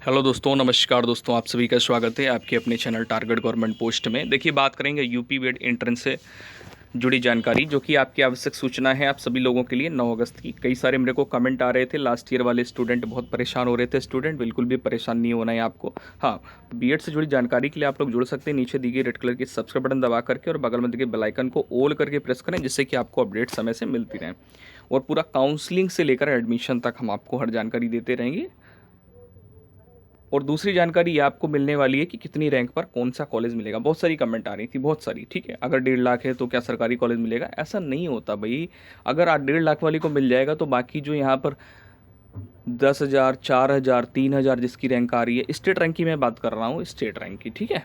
Hello दोस्तों, नमस्कार दोस्तों, आप सभी का स्वागत है आपके अपने चैनल टारगेट गवर्नमेंट पोस्ट में। देखिए, बात करेंगे यूपी बीएड एंट्रेंस से जुड़ी जानकारी, जो कि आपकी आवश्यक सूचना है आप सभी लोगों के लिए 9 अगस्त की। कई सारे मेरे को कमेंट आ रहे थे, लास्ट ईयर वाले स्टूडेंट बहुत परेशान हो रहे थे। स्टूडेंट बिल्कुल भी परेशान नहीं होना है आपको। हाँ, बीएड से जुड़ी जानकारी के लिए आप लोग जुड़ सकते हैं। नीचे दी गई रेड कलर की सब्सक्राइब बटन दबा करके और बगल में दिए बेल आइकन को ऑल करके प्रेस करें, जिससे कि आपको अपडेट समय से मिलती रहे। और पूरा काउंसलिंग से लेकर एडमिशन तक हम आपको हर जानकारी देते रहेंगे। और दूसरी जानकारी ये आपको मिलने वाली है कि कितनी रैंक पर कौन सा कॉलेज मिलेगा। बहुत सारी कमेंट आ रही थी, बहुत सारी। ठीक है, अगर 1.5 लाख है तो क्या सरकारी कॉलेज मिलेगा? ऐसा नहीं होता भाई। अगर आज 1.5 लाख वाली को मिल जाएगा तो बाकी जो यहाँ पर 10,000, 4,000, 3,000 जिसकी रैंक आ रही है, स्टेट रैंक की मैं बात कर रहा हूँ, स्टेट रैंक की। ठीक है,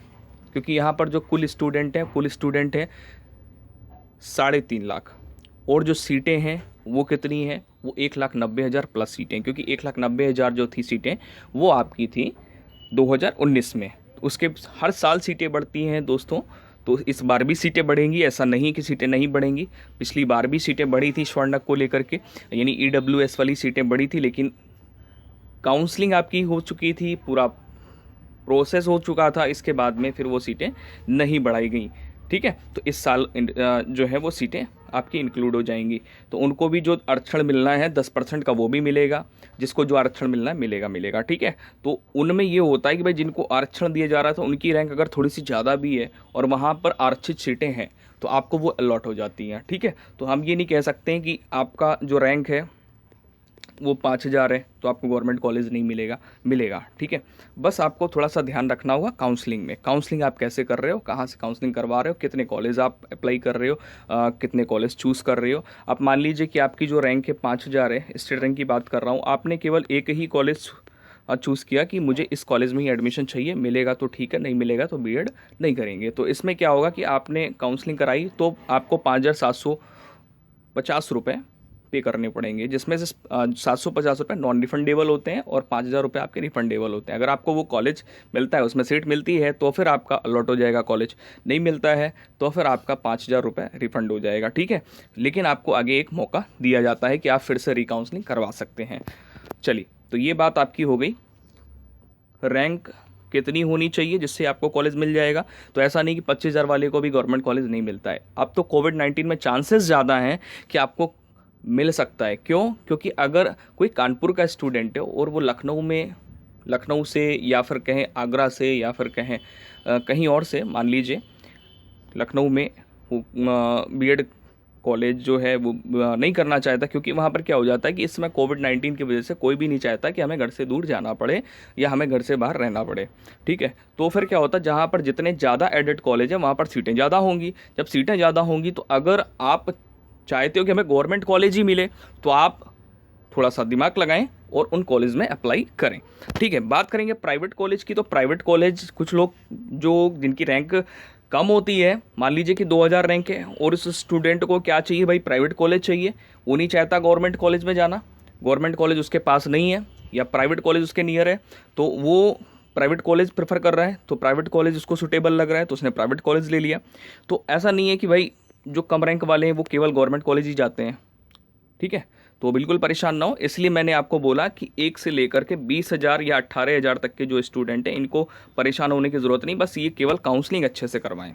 क्योंकि यहाँ पर जो कुल स्टूडेंट हैं 3.5 लाख। और जो सीटें हैं वो कितनी हैं? वो 1,90,000 प्लस सीटें, क्योंकि 1,90,000 जो थी सीटें वो आपकी थी 2019 में। उसके हर साल सीटें बढ़ती हैं दोस्तों, तो इस बार भी सीटें बढ़ेंगी। ऐसा नहीं कि सीटें नहीं बढ़ेंगी। पिछली बार भी सीटें बढ़ी थी स्वर्णक को लेकर के, यानी ईडब्ल्यूएस वाली सीटें बढ़ी थी, लेकिन काउंसलिंग आपकी हो चुकी थी, पूरा प्रोसेस हो चुका था। इसके बाद में फिर वो सीटें नहीं बढ़ाई गई। ठीक है, तो इस साल जो है वो सीटें आपकी इंक्लूड हो जाएंगी। तो उनको भी जो आरक्षण मिलना है 10% का वो भी मिलेगा। जिसको जो आरक्षण मिलना है मिलेगा। ठीक है, तो उनमें ये होता है कि भाई जिनको आरक्षण दिया जा रहा था उनकी रैंक अगर थोड़ी सी ज़्यादा भी है और वहाँ पर आरक्षित सीटें हैं तो आपको वो अलॉट हो जाती हैं। ठीक है, तो हम ये नहीं कह सकते हैं कि आपका जो रैंक है वो 5,000 है तो आपको गवर्नमेंट कॉलेज नहीं मिलेगा। ठीक है, बस आपको थोड़ा सा ध्यान रखना होगा काउंसलिंग में। काउंसलिंग आप कैसे कर रहे हो, कहाँ से काउंसलिंग करवा रहे हो, कितने कॉलेज आप अप्लाई कर रहे हो, कितने कॉलेज चूज़ कर रहे हो। आप मान लीजिए कि आपकी जो रैंक है 5,000 है, स्टेट रैंक की बात कर रहा हूँ, आपने केवल एक ही कॉलेज चूज़ किया कि मुझे इस कॉलेज में ही एडमिशन चाहिए, मिलेगा तो ठीक है, नहीं मिलेगा तो बीएड नहीं करेंगे। तो इसमें क्या होगा कि आपने काउंसलिंग कराई तो आपको 5,750 रुपये पे करने पड़ेंगे, जिसमें से 750 रुपये नॉन रिफंडेबल होते हैं और 5,000 रुपये आपके रिफंडेबल होते हैं। अगर आपको वो कॉलेज मिलता है, उसमें सीट मिलती है, तो फिर आपका अलॉट हो जाएगा कॉलेज। नहीं मिलता है तो फिर आपका 5,000 रुपये रिफंड हो जाएगा। ठीक है, लेकिन आपको आगे एक मौका दिया जाता है कि आप फिर से रिकाउंसलिंग करवा सकते हैं। चलिए, तो ये बात आपकी हो गई। रैंक कितनी होनी चाहिए जिससे आपको कॉलेज मिल जाएगा? तो ऐसा नहीं कि 25,000 वाले को भी गवर्नमेंट कॉलेज नहीं मिलता है। अब तो कोविड-19 में चांसेस ज़्यादा हैं कि आपको मिल सकता है। क्यों? क्योंकि अगर कोई कानपुर का स्टूडेंट है और वो लखनऊ से या फिर कहें आगरा से या फिर कहें कहीं और से, मान लीजिए लखनऊ में बीएड कॉलेज जो है वो नहीं करना चाहता, क्योंकि वहाँ पर क्या हो जाता है कि इस समय कोविड-19 की वजह से कोई भी नहीं चाहता कि हमें घर से दूर जाना पड़े या हमें घर से बाहर रहना पड़े। ठीक है, तो फिर क्या होता है, जहाँ पर जितने ज़्यादा एडेड कॉलेज है वहाँ पर सीटें ज़्यादा होंगी। जब सीटें ज़्यादा होंगी तो अगर आप चाहते हो कि हमें गवर्नमेंट कॉलेज ही मिले तो आप थोड़ा सा दिमाग लगाएं और उन कॉलेज में अप्लाई करें। ठीक है, बात करेंगे प्राइवेट कॉलेज की। तो प्राइवेट कॉलेज, कुछ लोग जो जिनकी रैंक कम होती है, मान लीजिए कि 2,000 रैंक है और उस स्टूडेंट को क्या चाहिए भाई, प्राइवेट कॉलेज चाहिए। वो नहीं चाहता गवर्नमेंट कॉलेज में जाना, गवर्नमेंट कॉलेज उसके पास नहीं है या प्राइवेट कॉलेज उसके नियर है, तो वो प्राइवेट कॉलेज प्रेफर कर रहा है। तो प्राइवेट कॉलेज उसको सूटेबल लग रहा है तो उसने प्राइवेट कॉलेज ले लिया। तो ऐसा नहीं है कि भाई जो कम रैंक वाले हैं वो केवल गवर्नमेंट कॉलेज ही जाते हैं। ठीक है, तो बिल्कुल परेशान ना हो। इसलिए मैंने आपको बोला कि 1 से लेकर के 20,000 या 18,000 तक के जो स्टूडेंट हैं इनको परेशान होने की ज़रूरत नहीं। बस ये केवल काउंसलिंग अच्छे से करवाएं,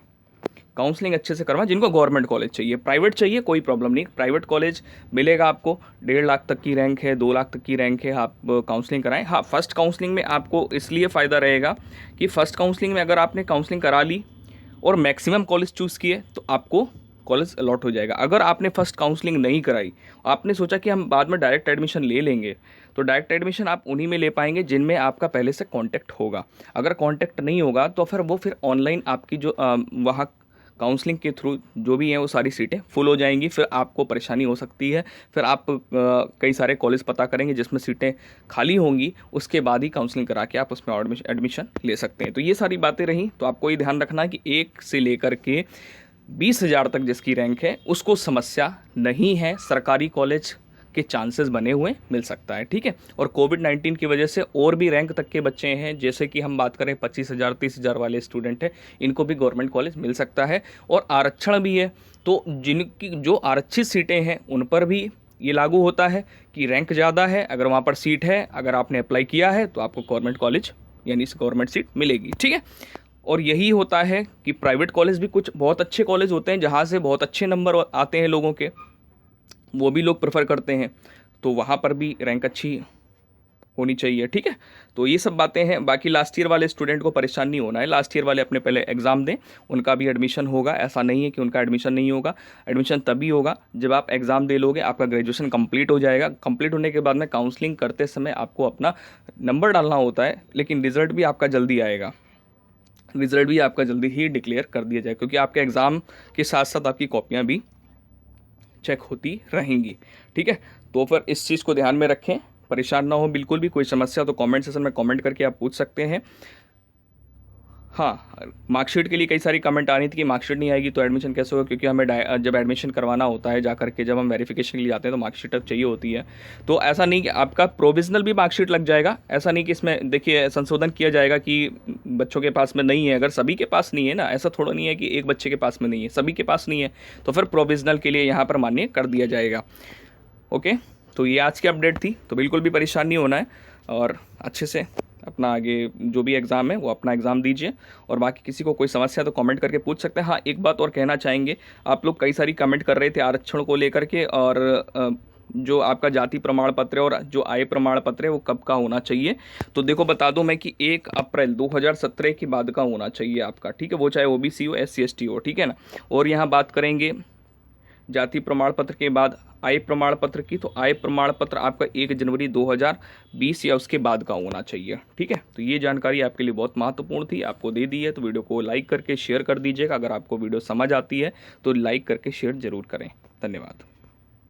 काउंसलिंग अच्छे से करवाएं। जिनको गवर्नमेंट कॉलेज चाहिए, प्राइवेट चाहिए, कोई प्रॉब्लम नहीं, प्राइवेट कॉलेज मिलेगा आपको। 1.5 लाख तक की रैंक है, 2 लाख तक की रैंक है, आप काउंसलिंग कराएं। हाँ, फर्स्ट काउंसलिंग में आपको इसलिए फ़ायदा रहेगा कि फ़र्स्ट काउंसलिंग में अगर आपने काउंसलिंग करा ली और मैक्सिमम कॉलेज चूज़ किए तो आपको कॉलेज अलॉट हो जाएगा। अगर आपने फर्स्ट काउंसलिंग नहीं कराई, आपने सोचा कि हम बाद में डायरेक्ट एडमिशन ले लेंगे, तो डायरेक्ट एडमिशन आप उन्हीं में ले पाएंगे जिनमें आपका पहले से कांटेक्ट होगा। अगर कांटेक्ट नहीं होगा तो फिर ऑनलाइन आपकी जो वहाँ काउंसलिंग के थ्रू जो भी हैं वो सारी सीटें फुल हो जाएंगी। फिर आपको परेशानी हो सकती है। फिर आप कई सारे कॉलेज पता करेंगे जिसमें सीटें खाली होंगी, उसके बाद ही काउंसलिंग करा के आप उसमें एडमिशन ले सकते हैं। तो ये सारी बातें रहीं। तो आपको ये ध्यान रखना है कि 1 से लेकर के 20,000 तक जिसकी रैंक है उसको समस्या नहीं है, सरकारी कॉलेज के चांसेस बने हुए मिल सकता है। ठीक है, और कोविड-19 की वजह से और भी रैंक तक के बच्चे हैं, जैसे कि हम बात करें 25,000 30,000 वाले स्टूडेंट हैं, इनको भी गवर्नमेंट कॉलेज मिल सकता है और आरक्षण भी है। तो जिनकी जो आरक्षित सीटें हैं उन पर भी ये लागू होता है कि रैंक ज़्यादा है, अगर वहाँ पर सीट है, अगर आपने अप्लाई किया है तो आपको गवर्नमेंट कॉलेज यानी गवर्नमेंट सीट मिलेगी, ठीक है। और यही होता है कि प्राइवेट कॉलेज भी कुछ बहुत अच्छे कॉलेज होते हैं जहाँ से बहुत अच्छे नंबर आते हैं लोगों के, वो भी लोग प्रेफर करते हैं, तो वहाँ पर भी रैंक अच्छी होनी चाहिए, ठीक है। तो ये सब बातें हैं। बाकी लास्ट ईयर वाले स्टूडेंट को परेशान नहीं होना है, लास्ट ईयर वाले अपने पहले एग्ज़ाम दें, उनका भी एडमिशन होगा। ऐसा नहीं है कि उनका एडमिशन नहीं होगा, एडमिशन तभी होगा जब आप एग्ज़ाम दे लोगे, आपका ग्रेजुएशन कंप्लीट हो जाएगा। कंप्लीट होने के बाद में काउंसलिंग करते समय आपको अपना नंबर डालना होता है, लेकिन रिजल्ट भी आपका जल्दी आएगा, रिजल्ट भी आपका जल्दी ही डिक्लेयर कर दिया जाएगा, क्योंकि आपके एग्ज़ाम के साथ साथ आपकी कॉपियाँ भी चेक होती रहेंगी, ठीक है। तो फिर इस चीज़ को ध्यान में रखें, परेशान ना हो बिल्कुल भी। कोई समस्या तो कमेंट सेक्शन में कमेंट करके आप पूछ सकते हैं। हाँ, मार्कशीट के लिए कई सारी कमेंट आ रही थी कि मार्कशीट नहीं आएगी तो एडमिशन कैसे होगा, क्योंकि हमें जब एडमिशन करवाना होता है जा करके, जब हम वेरिफिकेशन के लिए जाते हैं तो मार्कशीट अब चाहिए होती है। तो ऐसा नहीं कि आपका प्रोविजनल भी मार्कशीट लग जाएगा, ऐसा नहीं कि इसमें देखिए संशोधन किया जाएगा कि बच्चों के पास में नहीं है। अगर सभी के पास नहीं है ना, ऐसा थोड़ा नहीं है कि एक बच्चे के पास में नहीं है, सभी के पास नहीं है, तो फिर प्रोविजनल के लिए यहाँ पर मान्य कर दिया जाएगा। ओके, तो ये आज की अपडेट थी, तो बिल्कुल भी परेशान नहीं होना है और अच्छे से अपना आगे जो भी एग्ज़ाम है वो अपना एग्ज़ाम दीजिए। और बाकी किसी को कोई समस्या तो कमेंट करके पूछ सकते हैं। हाँ, एक बात और कहना चाहेंगे, आप लोग कई सारी कमेंट कर रहे थे आरक्षण को लेकर के, और जो आपका जाति प्रमाण पत्र है और जो आय प्रमाण पत्र है वो कब का होना चाहिए। तो देखो बता दूं मैं कि 1 अप्रैल 2017 के बाद का होना चाहिए आपका, ठीक है, वो चाहे ओबीसी हो, SC ST हो, ठीक है ना। और यहाँ बात करेंगे जाति प्रमाण पत्र के बाद आय प्रमाण पत्र की, तो आय प्रमाण पत्र आपका 1 जनवरी 2020 या उसके बाद का होना चाहिए, ठीक है। तो ये जानकारी आपके लिए बहुत महत्वपूर्ण थी, आपको दे दी है, तो वीडियो को लाइक करके शेयर कर दीजिएगा। अगर आपको वीडियो समझ आती है तो लाइक करके शेयर जरूर करें। धन्यवाद।